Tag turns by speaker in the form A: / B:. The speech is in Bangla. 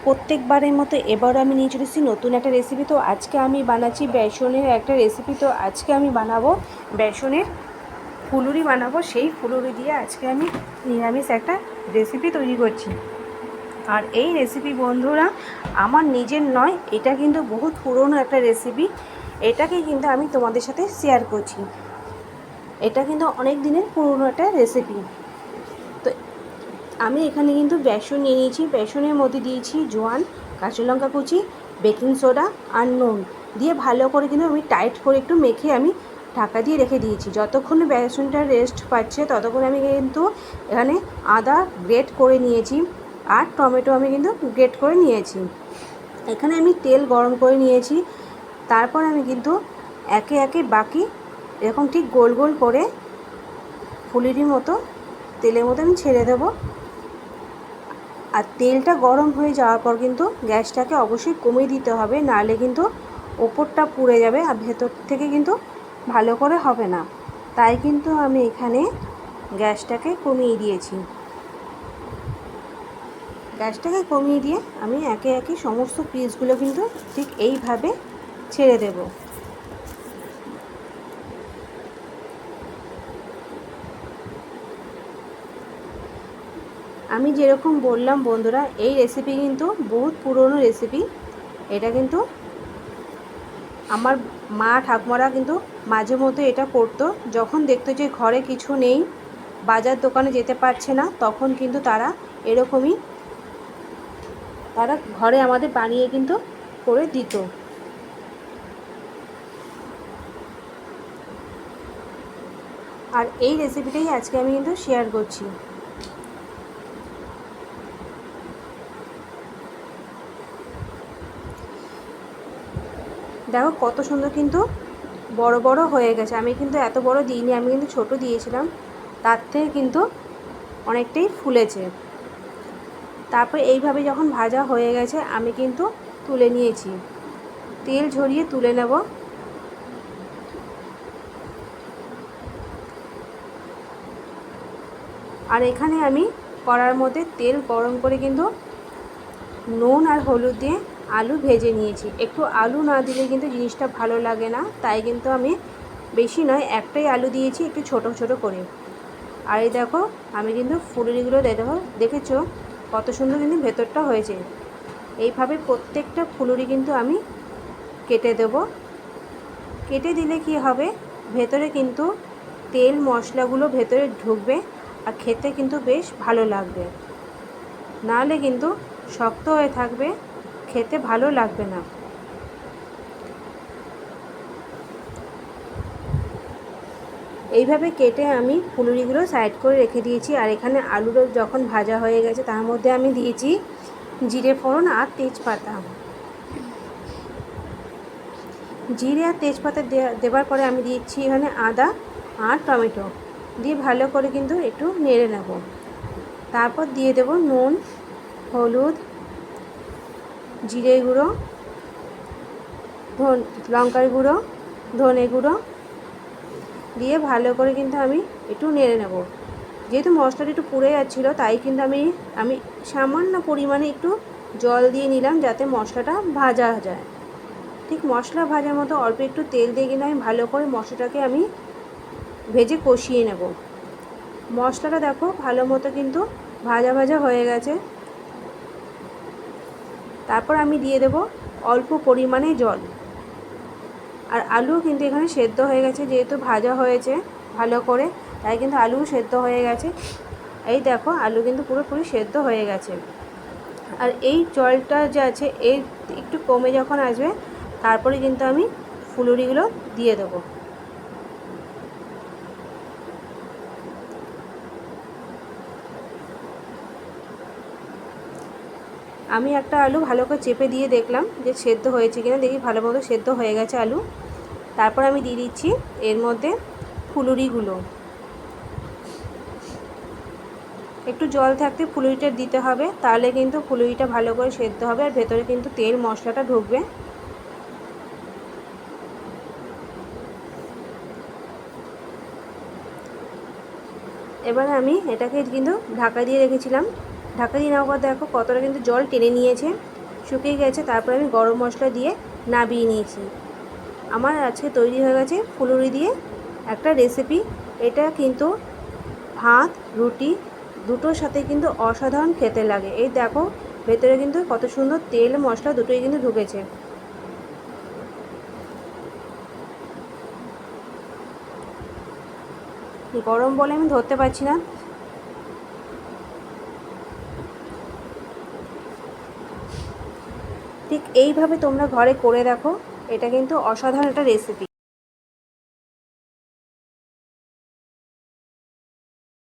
A: প্রত্যেকবারের মতো এবারও আমি নিয়ে চলে এসেছি নতুন একটা রেসিপি। তো আজকে আমি বানাচ্ছি বেসনের একটা রেসিপি। তো আজকে আমি বানাবো বেসনের ফুলুরি বানাবো। সেই ফুলুরি দিয়ে আজকে আমি নিরামিষ একটা রেসিপি তৈরি করছি। আর এই রেসিপি বন্ধুরা আমার নিজের নয়, এটা কিন্তু বহুত পুরনো একটা রেসিপি। এটাকে কিন্তু আমি তোমাদের সাথে শেয়ার করছি। এটা কিন্তু অনেক দিনের পুরনো একটা রেসিপি। তো আমি এখানে কিন্তু বেসন নিয়ে নিয়েছি। বেসনের মধ্যে দিয়েছি জোয়ান, কাঁচা লঙ্কা কুচি, বেকিং সোডা আর নুন দিয়ে ভালো করে কিন্তু আমি টাইট করে একটু মেখে আমি ঢাকা দিয়ে রেখে দিয়েছি। যতক্ষণ বেসনটা রেস্ট পাচ্ছে ততক্ষণ আমি কিন্তু এখানে আদা গ্রেট করে নিয়েছি আর টমেটো আমি কিন্তু গ্রেট করে নিয়েছি। এখানে আমি তেল গরম করে নিয়েছি। তারপর আমি কিন্তু একে একে বাকি এরকম ঠিক গোল গোল করে ফুলির মতো তেলের মতো আমি ছেড়ে দেবো। আর তেলটা গরম হয়ে যাওয়ার পর কিন্তু গ্যাসটাকে অবশ্যই কমিয়ে দিতে হবে, নাহলে কিন্তু ওপরটা পুড়ে যাবে আর ভেতর থেকে কিন্তু ভালো করে হবে না। তাই কিন্তু আমি এখানে গ্যাসটাকে কমিয়ে দিয়েছি। গ্যাসটাকে কমিয়ে দিয়ে আমি একে একে সমস্ত পিসগুলো কিন্তু ঠিক এইভাবে ছেড়ে দেব। আমি যেরকম বললাম বন্ধুরা, এই রেসিপি কিন্তু বহুত পুরনো রেসিপি। এটা কিন্তু আমার মা ঠাকুমারা কিন্তু মাঝে মধ্যে এটা করতো। যখন দেখতো যে ঘরে কিছু নেই, বাজার দোকানে যেতে পারছে না, তখন কিন্তু তারা এরকমই ঘরে আমাদের বানিয়ে কিন্তু করে দিত। আর এই রেসিপিটাই আজকে আমি কিন্তু শেয়ার করছি। দেখো কত সুন্দর কিন্তু বড় বড় হয়ে গেছে। আমি কিন্তু এত বড় দিইনি, আমি কিন্তু ছোট দিয়েছিলাম, তার থেকে কিন্তু অনেকটাই ফুলেছে। তারপর এইভাবে যখন ভাজা হয়ে গেছে আমি কিন্তু তুলে নিয়েছি। তেল ঝরিয়ে তুলে নেব। আর এখানে আমি কড়ার মধ্যে তেল গরম করে কিন্তু নুন আর হলুদ দিয়ে আলু ভেজে নিয়েছি। একটু আলু না দিলে কিন্তু জিনিসটা ভালো লাগে না, তাই কিন্তু আমি বেশি নয় একটাই আলু দিয়েছি, একটু ছোট ছোট করে। আর এই দেখো আমি কিন্তু ফুলুরিগুলো দেখেছো কত সুন্দর কিন্তু ভেতরটা হয়েছে। এইভাবে প্রত্যেকটা ফুলুরি কিন্তু আমি কেটে দেব। কেটে দিলে কি হবে, ভেতরে কিন্তু তেল মশলাগুলো ভেতরে ঢুকবে আর খেতে কিন্তু বেশ ভালো লাগবে। নাহলে কিন্তু শক্ত হয়ে থাকবে, খেতে ভালো লাগবে না। এইভাবে কেটে আমি ফুলুরিগুলো সাইড করে রেখে দিয়েছি। আর এখানে আলুটা যখন ভাজা হয়ে গেছে তার মধ্যে আমি দিয়েছি জিরে ফোড়ন আর তেজপাতা। জিরে আর তেজপাতা দেওয়ার পরে আমি দিচ্ছি এখানে আদা আর টমেটো দিয়ে ভালো করে কিন্তু একটু নেড়ে নেব। তারপর দিয়ে দেব নুন, হলুদ, জিরে গুঁড়ো, লঙ্কার গুঁড়ো, ধনে গুঁড়ো দিয়ে ভালো করে কিন্তু আমি একটু নেড়ে নেব। যেহেতু মশলাটা একটু পুড়ে যাচ্ছিলো, তাই কিন্তু আমি সামান্য পরিমাণে একটু জল দিয়ে নিলাম যাতে মশলাটা ভাজা যায়। ঠিক মশলা ভাজার মতো অল্প একটু তেল দিয়ে কিন্তু আমি ভালো করে মশলাটাকে আমি ভেজে কষিয়ে নেব। মশলাটা দেখো ভালো মতো কিন্তু ভাজা ভাজা হয়ে গেছে। তারপর আমি দিয়ে দেব অল্প পরিমাণে জল। আর আলুও কিন্তু এখানে সেদ্ধ হয়ে গেছে, যেহেতু ভাজা হয়েছে ভালো করে, তাই কিন্তু আলুও সেদ্ধ হয়ে গেছে। এই দেখো আলু কিন্তু পুরোপুরি সেদ্ধ হয়ে গেছে। আর এই জলটা যে আছে এই একটু কমে যখন আসবে, তারপরে কিন্তু আমি ফুলুরিগুলো দিয়ে দেবো। আমি একটা আলু ভালো করে চেপে দিয়ে দেখলাম যে সেদ্ধ হয়েছে কিনা, দেখি ভালো মতো সেদ্ধ হয়ে গেছে আলু। তারপর আমি দিয়ে দিচ্ছি এর মধ্যে ফুলুরিগুলো। একটু জল থাকতে ফুলুরিটা দিতে হবে, তাহলে কিন্তু ফুলুরিটা ভালো করে সেদ্ধ হবে আর ভেতরে কিন্তু তেল মশলাটা ঢুকবে। এবারে আমি এটাকে কিন্তু ঢাকা দিয়ে রেখেছিলাম। ঢাকা দিয়ে নেওয়ার পর দেখো কতটা কিন্তু জল টেনে নিয়েছে। শুকিয়ে গেছে, তারপর আমি গরম মশলা দিয়ে নাবিয়ে নিয়েছি। আমার আজকে তৈরি হয়ে গেছে ফুলুরি দিয়ে একটা রেসিপি। এটা কিন্তু ভাত রুটি দুটোর সাথে কিন্তু অসাধারণ খেতে লাগে। এই দেখো ভেতরে কিন্তু কত সুন্দর তেল মশলা দুটোই কিন্তু ঢুকেছে। গরম বলে আমি ধরতে পারছি না। ঠিক এইভাবে তোমরা ঘরে করে দেখো, এটা কিন্তু অসাধারণ একটা রেসিপি।